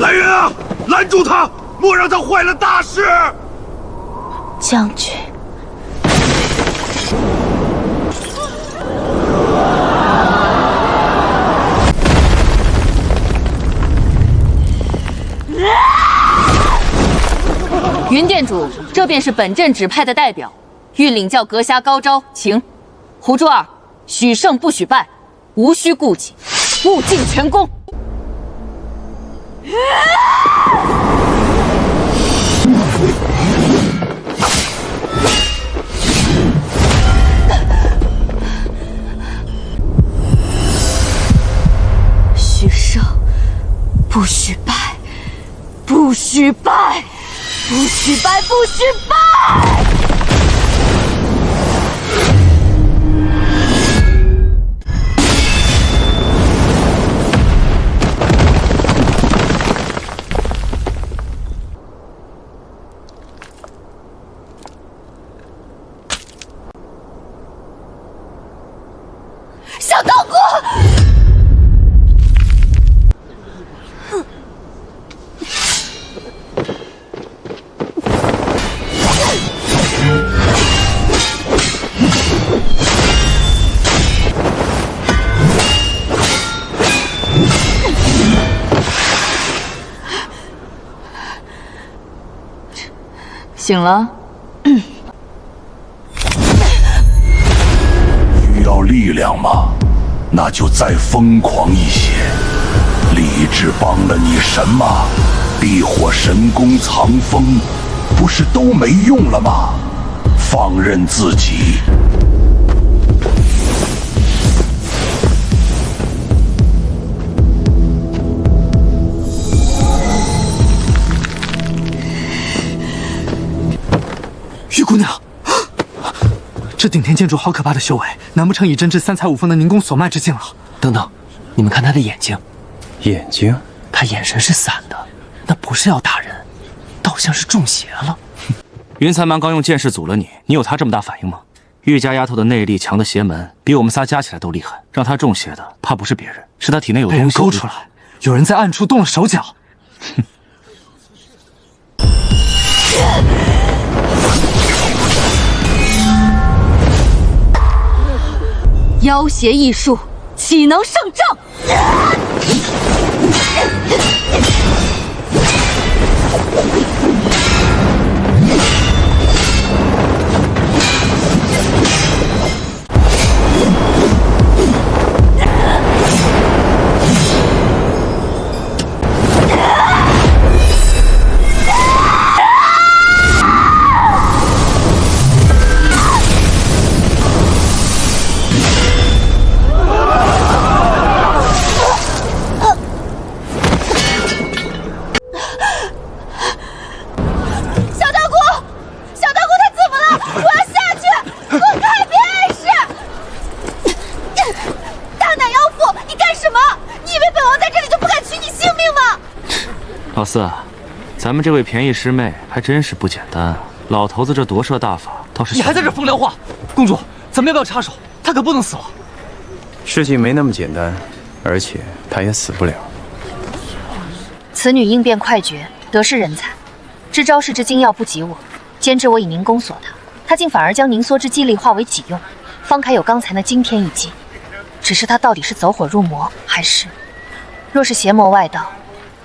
来人啊，拦住他，莫让他坏了大事！将军。 云店主，这便是本镇指派的代表，欲领教阁下高招，请。胡珠儿，许胜不许败，无需顾忌，物尽全功。许胜，不许败，不许败。 不许败！不许败！小道姑！ 醒了。需要力量吗？那就再疯狂一些。理智帮了你什么？地火神功藏风，不是都没用了吗？放任自己。 玉姑娘，这顶天建筑好可怕的修为，难不成已真至三才五凤的凝宫所脉之境了？等等，你们看他的眼睛，眼睛，他眼神是散的，那不是要打人，倒像是中邪了。云残蛮刚用剑势阻了你，你有他这么大反应吗？玉家丫头的内力强的邪门，比我们仨加起来都厉害，让她中邪的怕不是别人，是她体内有东西勾出来，有人在暗处动了手脚。哼。 妖邪异术，岂能胜仗？老四，咱们这位便宜师妹还真是不简单。老头子这夺舍大法倒是……你还在这风凉话？公主，咱们要不要插手？他可不能死了。事情没那么简单，而且他也死不了。此女应变快绝，得是人才。知招式之精要不及我，兼之我以凝宫锁他，他竟反而将凝缩之技力化为己用，方才有刚才那惊天一击。只是他到底是走火入魔，还是……若是邪魔外道，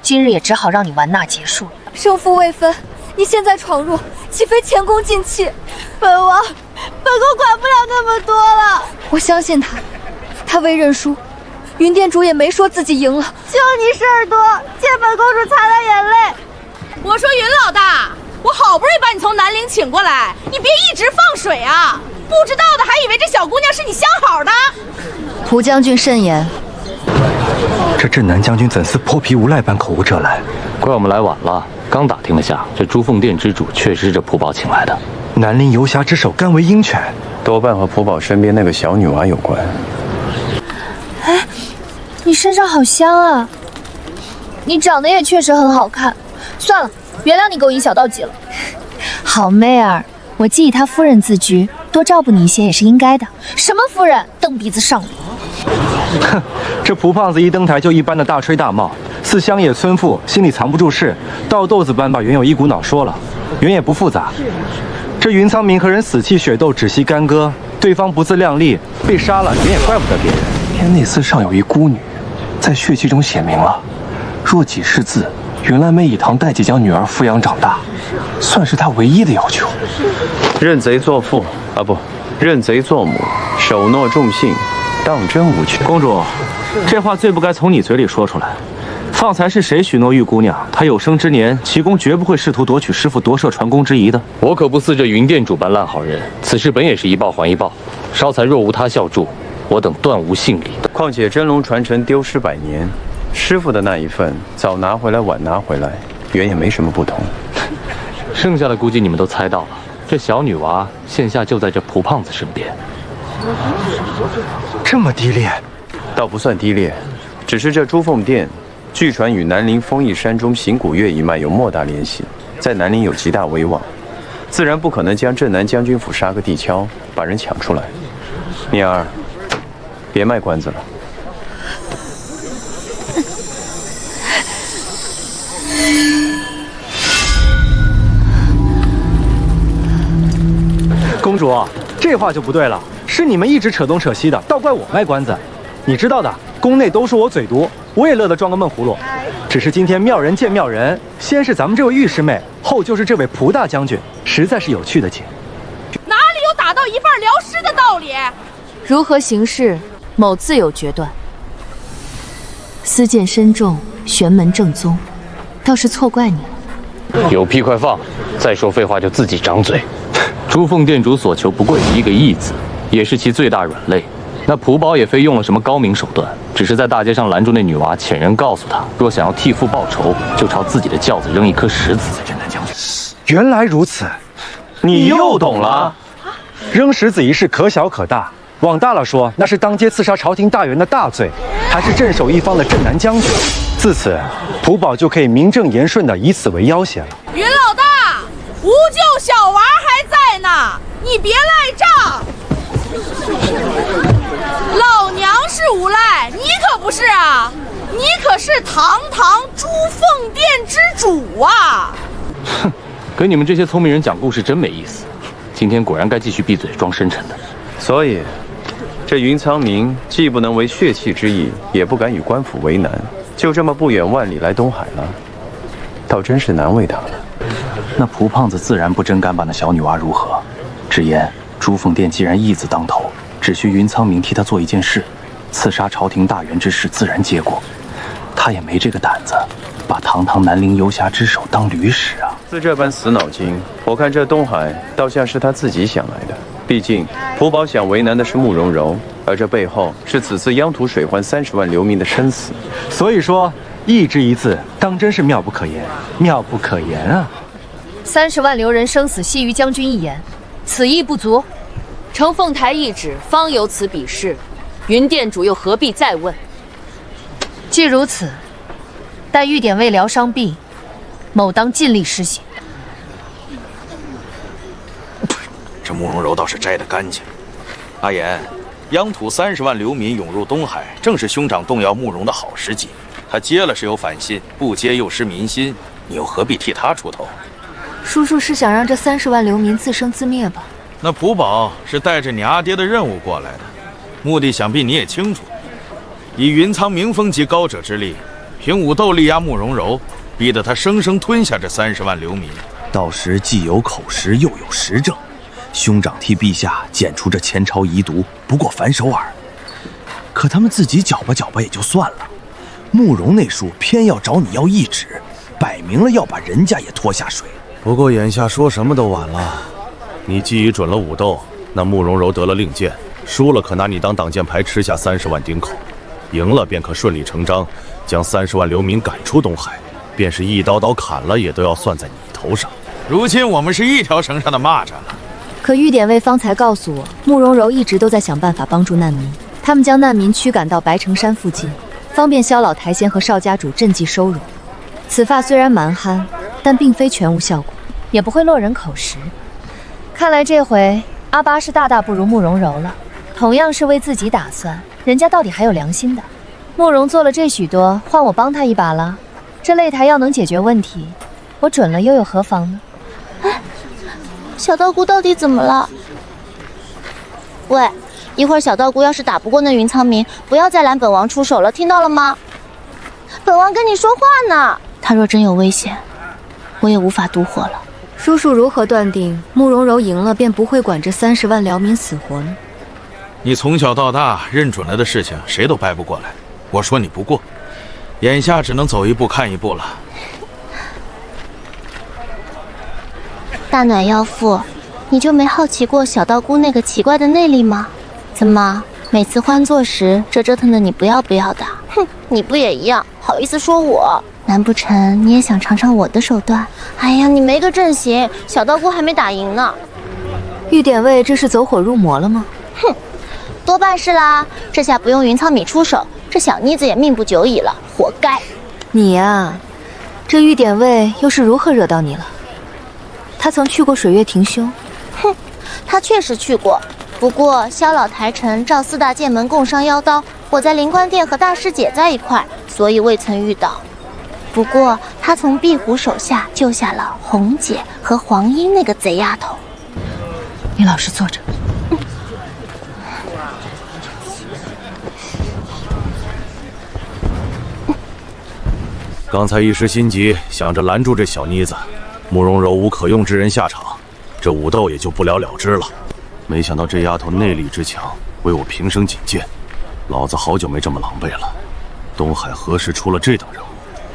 今日也只好让你玩纳结束了。胜负未分，你现在闯入，岂非前功尽弃？本王管不了那么多了。我相信他，他未认输，云店主也没说自己赢了。求你事儿多，借本公主擦擦眼泪。我说云老大，我好不容易把你从南陵请过来，你别一直放水啊！不知道的还以为这小姑娘是你相好的。胡将军慎言。这镇南将军怎似泼皮无赖般口无遮拦？怪我们来晚了，刚打听了下，这朱凤殿之主确实是这朴宝请来的。南陵游侠之首甘为鹰犬，多半和朴宝身边那个小女娃有关。哎，你身上好香啊！你长得也确实很好看。算了，原谅你勾引小道几了。好妹儿，我既以他夫人自居，多照顾你一些也是应该的。什么夫人？蹬鼻子上脸。哼，这蒲胖子一登台就一般的大吹大冒，似乡野村妇，心里藏不住事，倒豆子般把原有一股脑说了。原也不复杂，这云苍明和人死气血斗，止息干戈，对方不自量力，被杀了，原也怪不得别人。天内寺上有一孤女，在血迹中写明了：若己识字，云岚妹以堂代际将女儿抚养长大，算是她唯一的要求。认贼作父啊，不，认贼作母，守诺重信，当真无缺。公主，这话最不该从你嘴里说出来。方才是谁许诺玉姑娘，她有生之年，齐公绝不会试图夺取师父夺舍传功之谊的。我可不似这云店主般烂好人，此事本也是一报还一报。稍才若无他效助，我等断无幸理。况且真龙传承丢失100年，师父的那一份早拿回来晚拿回来，原也没什么不同。剩下的估计你们都猜到了，这小女娃现下就在这蒲胖子身边。这么低劣？倒不算低劣，只是这朱凤殿。据传与南陵丰益山中行古月一脉有莫大联系，在南陵有极大威望，自然不可能将镇南将军府杀个地锹，把人抢出来。念儿，别卖关子了。公主，这话就不对了，是你们一直扯东扯西的，倒怪我卖关子。你知道的，宫内都说我嘴毒。我也乐得装个闷葫芦，只是今天妙人见妙人，先是咱们这位御师妹，后就是这位蒲大将军，实在是有趣的紧。哪里有打到一半聊诗的道理？如何行事，某自有决断。私见深重，玄门正宗，倒是错怪你了。有屁快放！再说废话就自己掌嘴。朱凤店主所求不过是一个义字，也是其最大软肋。那蒲宝也非用了什么高明手段，只是在大街上拦住那女娃，遣人告诉她，若想要替父报仇，就朝自己的轿子扔一颗石子。原来如此，你又懂了。扔石子一事可小可大，往大了说，那是当街刺杀朝廷大员的大罪，还是镇守一方的镇南将军。自此，蒲宝就可以名正言顺地以此为要挟了。云老大，无救小娃还在呢，你别赖账。老娘是无赖，你可不是啊！你可是堂堂朱凤殿之主啊！哼，跟你们这些聪明人讲故事真没意思。今天果然该继续闭嘴装深沉的。所以，这云苍明既不能为血气之意，也不敢与官府为难，就这么不远万里来东海了，倒真是难为他了。那蒲胖子自然不真敢把那小女娃如何，只言朱凤殿既然义字当头，只需云苍明替他做一件事，刺杀朝廷大员之事自然结果。他也没这个胆子，把堂堂南陵游侠之首当驴使啊！自这般死脑筋，我看这东海倒像是他自己想来的。毕竟蒲宝想为难的是慕容柔，而这背后是此次央土水患30万流民的生死。所以说，义之一字，当真是妙不可言，妙不可言啊！30万流人生死系于将军一言，此意不足。承凤台懿旨，方有此比试，云店主又何必再问？既如此，待玉典未疗伤毕，某当尽力施行。这慕容柔倒是摘得干净。阿言，央土30万流民涌入东海，正是兄长动摇慕容的好时机。他接了是有反心，不接又失民心，你又何必替他出头？叔叔是想让这30万流民自生自灭吧？那蒲宝是带着你阿爹的任务过来的，目的想必你也清楚。以云苍明峰级高者之力，凭武斗力压慕容柔，逼得他生生吞下这30万流民。到时既有口实，又有实证。兄长替陛下剪除这前朝遗毒，不过反手耳。可他们自己搅吧搅吧也就算了，慕容那书偏要找你要懿旨，摆明了要把人家也拖下水。不过眼下说什么都晚了。你既已准了武斗，那慕容柔得了令箭，输了可拿你当挡箭牌，吃下30万丁口；赢了便可顺理成章将30万流民赶出东海，便是一刀刀砍了，也都要算在你头上。如今我们是一条绳上的蚂蚱了。可御典尉方才告诉我，慕容柔一直都在想办法帮助难民，他们将难民驱赶到白城山附近，方便萧老台仙和邵家主赈济收容。此法虽然蛮憨，但并非全无效果，也不会落人口实。看来这回阿八是大大不如慕容柔了。同样是为自己打算，人家到底还有良心的。慕容做了这许多，换我帮他一把了。这擂台要能解决问题，我准了又有何妨呢？哎，小道姑到底怎么了？喂，一会儿小道姑要是打不过那云苍明，不要再拦本王出手了，听到了吗？本王跟你说话呢。他若真有危险，我也无法独活了。叔叔如何断定慕容柔赢了便不会管这30万辽民死活呢？你从小到大认准了的事情，谁都掰不过来。我说你不过，眼下只能走一步看一步了。大暖妖妇，你就没好奇过小道姑那个奇怪的内力吗？怎么每次欢坐时，这折腾的你不要不要的？哼，你不也一样？好意思说我？难不成你也想尝尝我的手段？哎呀，你没个阵型，小道姑还没打赢呢。玉典卫这是走火入魔了吗？哼，多半是啦。这下不用云苍米出手，这小妮子也命不久矣了，活该。你呀，这玉典卫又是如何惹到你了？他曾去过水月庭兄。哼，他确实去过，不过萧老台臣召4大剑门共商妖刀，我在灵官殿和大师姐在一块，所以未曾遇到。不过他从壁虎手下救下了红姐和黄英那个贼丫头。你老实坐着。刚才一时心急，想着拦住这小妮子，慕容柔无可用之人下场，这武斗也就不了了之了。没想到这丫头内力之强，为我平生仅见，老子好久没这么狼狈了。东海何时出了这等人物？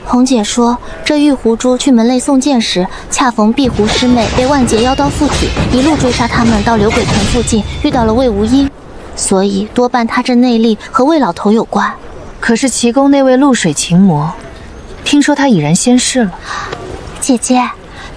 红姐说，这玉狐珠去门内送剑时，恰逢壁狐师妹被万劫妖刀附体，一路追杀他们到流鬼潭附近，遇到了魏无阴，所以多半他这内力和魏老头有关。可是齐宫那位露水情魔，听说他已然仙逝了。姐姐，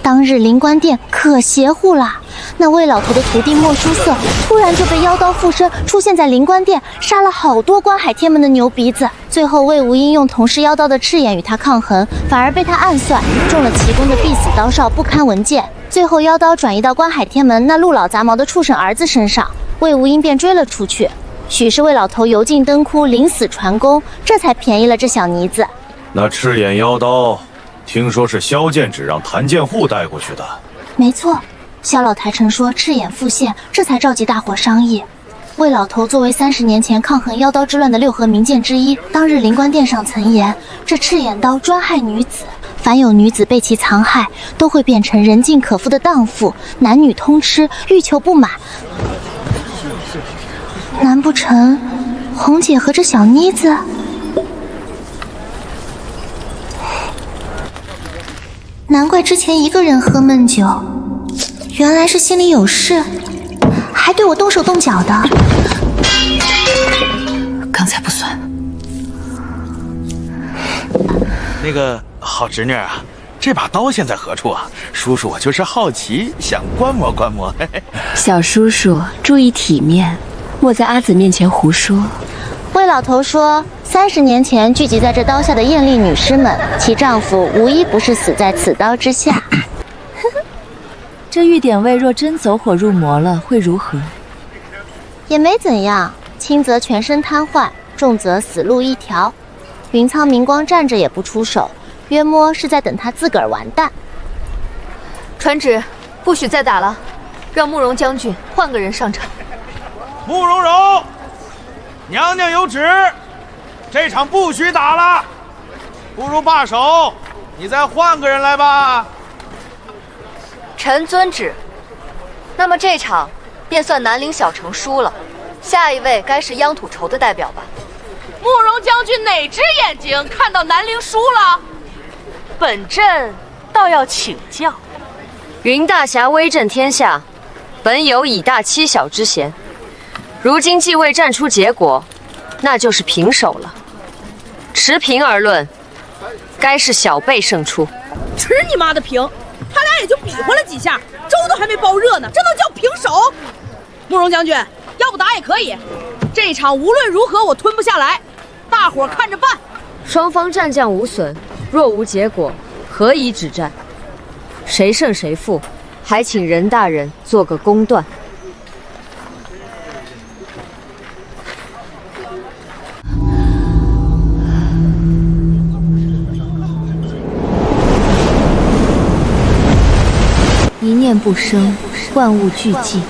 当日灵官殿可邪乎了，那魏老头的徒弟莫书瑟突然就被妖刀附身，出现在灵官殿，杀了好多关海天门的牛鼻子。最后魏无阴用同是妖刀的赤眼与他抗衡，反而被他暗算，中了齐公的必死刀鞘，不堪文剑。最后妖刀转移到关海天门那陆老杂毛的畜生儿子身上，魏无阴便追了出去。许是魏老头油尽灯枯，临死传功，这才便宜了这小妮子。那赤眼妖刀，听说是萧剑指让谭剑户带过去的。没错，萧老台臣说赤眼复现，这才召集大伙商议。魏老头作为30年前抗衡妖刀之乱的6合名剑之一，当日灵官殿上曾言，这赤眼刀专害女子，凡有女子被其残害，都会变成人尽可夫的荡妇，男女通吃，欲求不满。难不成红姐和这小妮子？难怪之前一个人喝闷酒，原来是心里有事，还对我动手动脚的。刚才不算。那个好侄女啊，这把刀现在何处啊？叔叔我就是好奇，想观摩观摩。小叔叔注意体面，莫在阿紫面前胡说。魏老头说，30年前聚集在这刀下的艳丽女尸们，其丈夫无一不是死在此刀之下。这玉典卫若真走火入魔了，会如何？也没怎样，轻则全身瘫痪，重则死路一条。云苍明光站着也不出手，约摸是在等他自个儿完蛋。传旨，不许再打了，让慕容将军换个人上场。慕容柔，娘娘有旨，这场不许打了，不如罢手，你再换个人来吧。臣遵旨。那么这场便算南陵小城输了，下一位该是央土仇的代表吧？慕容将军哪只眼睛看到南陵输了？本朕倒要请教。云大侠威震天下，本有以大欺小之嫌，如今既未战出结果，那就是平手了。持平而论，该是小辈胜出。持你妈的平！他俩也就比划了几下，粥都还没煲热呢，这能叫平手？慕容将军，要不打也可以。这场无论如何我吞不下来，大伙看着办。双方战将无损，若无结果，何以止战？谁胜谁负，还请任大人做个公断。不生，万物俱寂，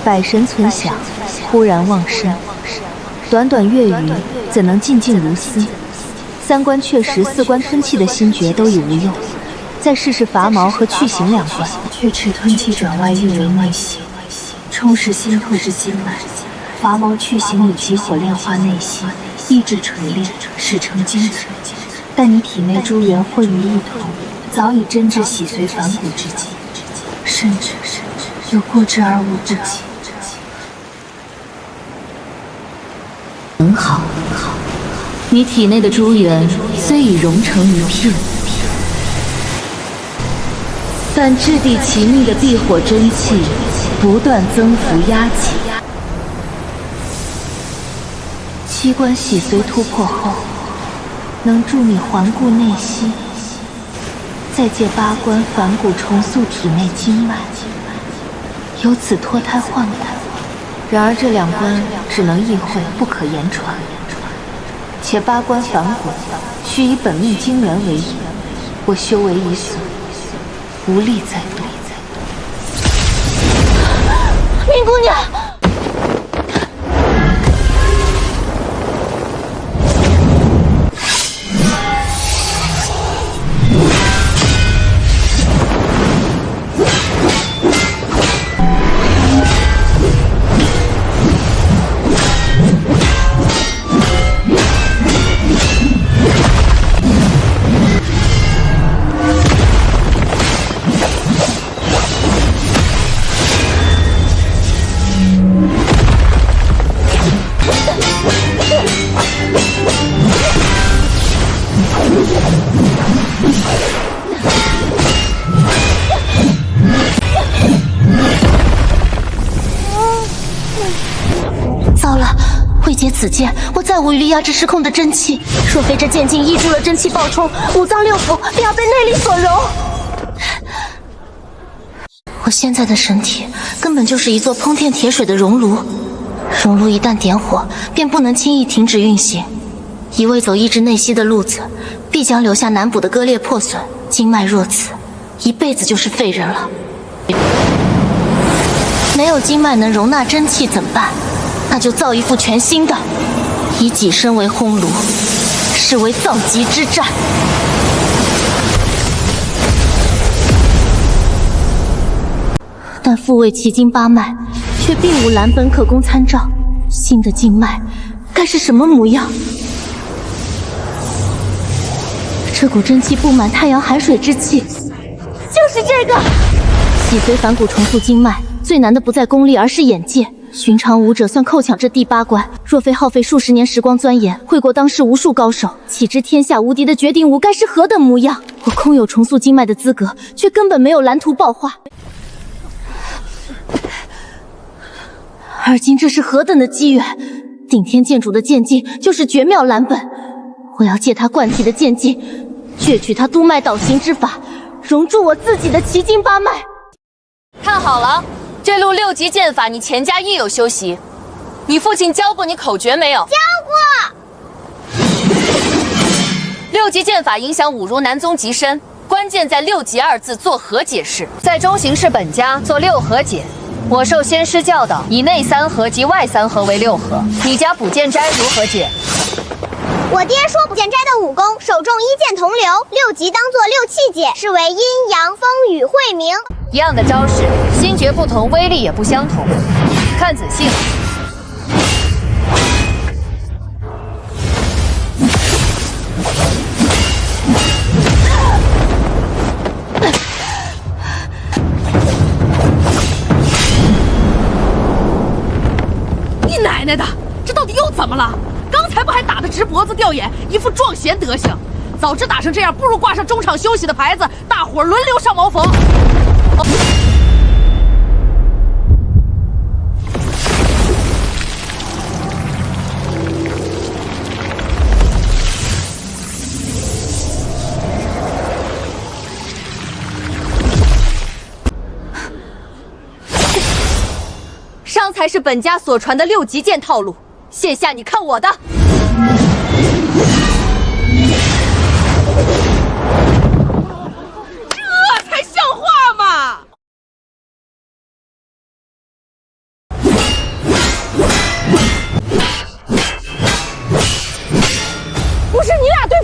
百神存想，忽然忘身。短短月余，怎能静静如斯？三关确实，四关吞气的心诀都已无用，再试试伐毛和去形两关。血池吞气转外运为内息，充实心魄之经脉；伐毛去形以急火炼化内息，意志锤炼，使成精粹。但你体内诸元混于一同，早已真至洗髓反骨之际，甚至有过之而无不及。很好，你体内的诸元虽已融成一片，但质地奇密的避火真气不断增幅压紧。七关洗髓突破后，能助你环顾内息，再借八关反骨重塑体内经脉，由此脱胎换骨。然而这两关只能意会，不可言传。且八关反骨需以本命精元为引，我修为已损，无力再度。明姑娘。糟了，未解此剑，我再无余力压制失控的真气。若非这剑劲抑住了真气暴冲，五脏六腑便要被内力所融。我现在的身体根本就是一座烹炼铁水的熔炉，熔炉一旦点火，便不能轻易停止运行。一味走抑制内息的路子，必将留下难补的割裂破损。经脉若此，一辈子就是废人了。没有经脉能容纳真气怎么办？那就造一副全新的，以己身为烘炉，视为造极之战。但复位奇经八脉，却并无蓝本可供参照。新的经脉该是什么模样？这股真气布满太阳海水之气，就是这个。洗髓反骨重塑经脉，最难的不在功力，而是眼界。寻常武者算扣抢这第八关，若非耗费数十年时光钻研，会过当世无数高手，岂知天下无敌的绝顶武该是何等模样？我空有重塑经脉的资格，却根本没有蓝图爆化。而今这是何等的机缘！顶天剑主的剑劲就是绝妙蓝本，我要借他灌体的剑劲，攫取他督脉导行之法，融入我自己的奇经八脉。看好了，这路6级剑法你钱家亦有修习。你父亲教过你口诀没有？教过。6级剑法影响五如南宗极深，关键在6级2字作何解释。在中行氏本家做6合解。我受先师教导，以内3合及外3合为6合。你家卜剑斋如何解？我爹说卜剑斋的武功手中一剑同流，6级当作6气解，是为阴阳风雨晦明。一样的招式，心诀不同，威力也不相同。看仔细了。你奶奶的，这到底又怎么了？刚才不还打得直脖子掉眼，一副壮贤德行。早知打成这样，不如挂上中场休息的牌子，大伙儿轮流上茅房。上才是本家所传的6级剑套路，现下你看我的。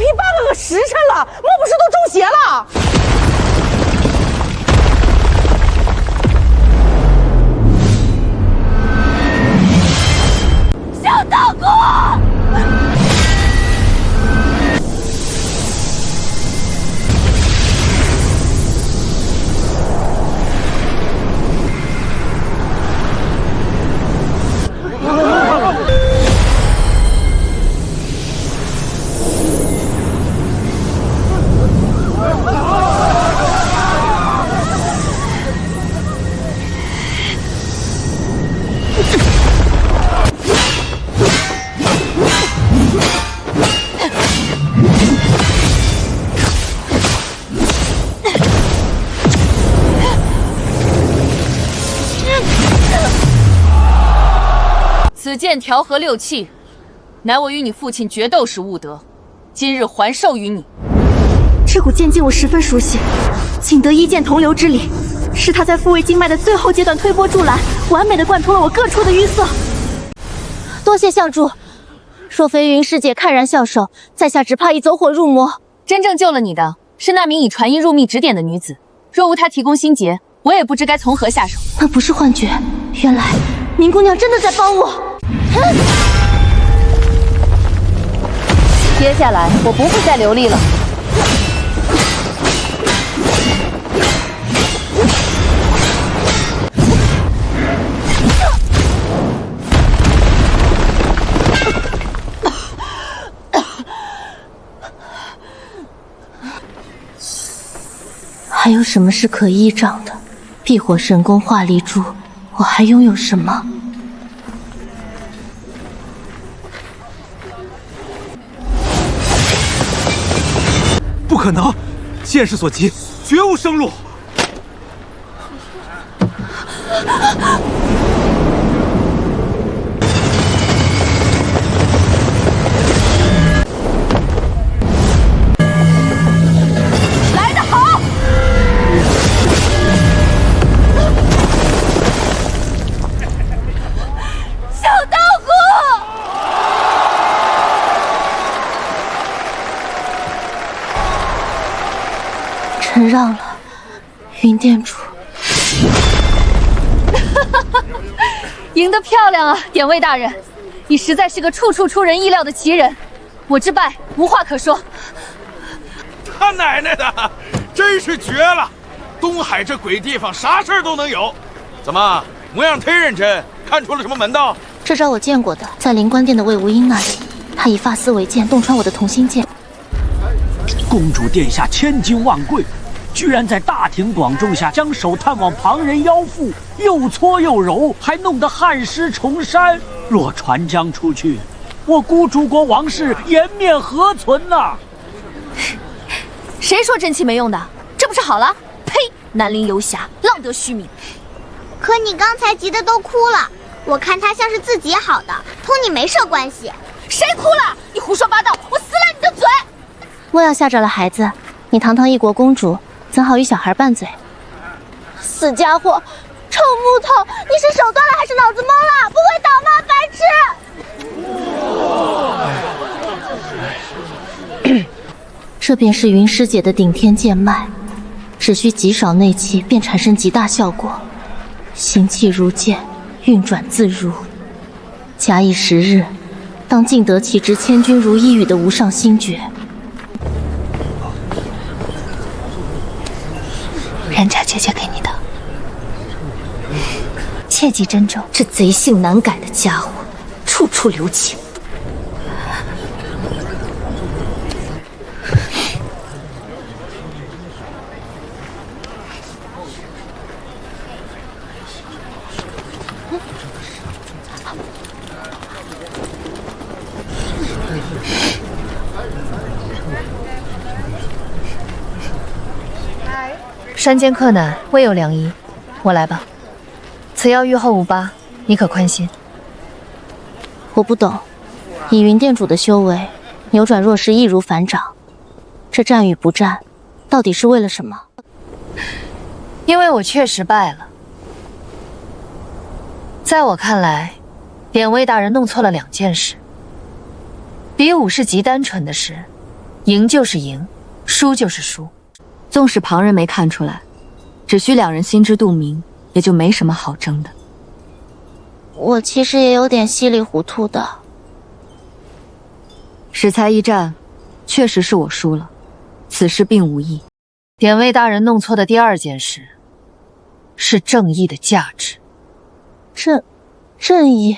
皮半个时辰了，莫不是都中邪了？小道姑！此剑调和六气，乃我与你父亲决斗时悟得，今日还授于你。这股剑劲我十分熟悉，仅得一剑同流之力，是他在复位经脉的最后阶段推波助澜，完美的贯通了我各处的淤塞。多谢相助，若非云师姐看然笑手，在下只怕已走火入魔。真正救了你的是那名以传音入密指点的女子，若无她提供心结，我也不知该从何下手。那不是幻觉，原来宁姑娘真的在帮我。接下来我不会再留力了。还有什么是可依仗的？避火神功化离珠，我还拥有什么？不可能！剑势所及，绝无生路。来得好！小道姑！臣让了，云店主。赢得漂亮啊，典韦大人，你实在是个处处出人意料的奇人，我之败无话可说。他奶奶的，真是绝了！东海这鬼地方，啥事儿都能有。怎么模样忒认真？看出了什么门道？这招我见过的，在灵官殿的魏无阴那里，他以发丝为剑，洞穿我的同心剑。公主殿下千金万贵，居然在大庭广众下将手探往旁人腰腹，又搓又揉，还弄得汗湿重山。若传将出去，我孤竹国王室颜面何存呐？谁说真气没用的？这不是好了？呸！南陵游侠，浪得虚名。可你刚才急得都哭了，我看他像是自己好的，同你没啥关系。谁哭了？你胡说八道！我撕烂你的嘴！莫要吓着了孩子，你堂堂一国公主，怎好与小孩拌嘴？死家伙，臭木头！你是手断了还是脑子懵了？不会倒吗，白痴！这便是云师姐的顶天剑脉，只需极少内气，便产生极大效果。行气如剑，运转自如。假以时日，当尽得其之千钧如一羽的无上心诀。人家姐姐给你的，切记珍重。这贼性难改的家伙，处处留情。山间客难，未有良医，我来吧。此药愈后无疤，你可宽心。我不懂，以云店主的修为，扭转弱势易如反掌。这战与不战，到底是为了什么？因为我确实败了。在我看来，典韦大人弄错了两件事。比武是极单纯的事，赢就是赢，输就是输。纵使旁人没看出来，只需两人心知肚明，也就没什么好争的。我其实也有点稀里糊涂的。史才一战，确实是我输了，此事并无异。典韦大人弄错的第二件事，是正义的价值。正义？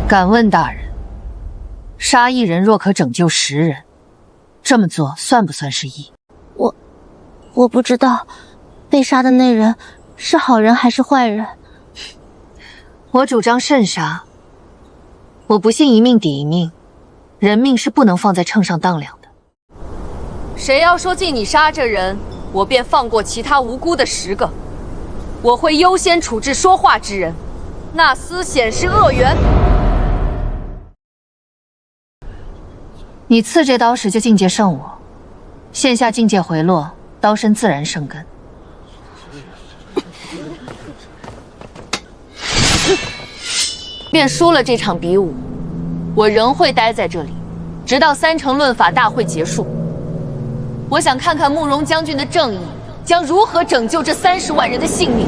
敢问大人，杀一人若可拯救10人，这么做算不算是义？我不知道，被杀的那人是好人还是坏人。我主张慎杀。我不信一命抵一命，人命是不能放在秤上当量的。谁要说进你杀这人，我便放过其他无辜的10个。我会优先处置说话之人，那厮显是恶缘。你刺这刀时就境界胜我，现下境界回落，刀身自然生根。便输了这场比武，我仍会待在这里，直到3城论法大会结束。我想看看慕容将军的正义将如何拯救这30万人的性命。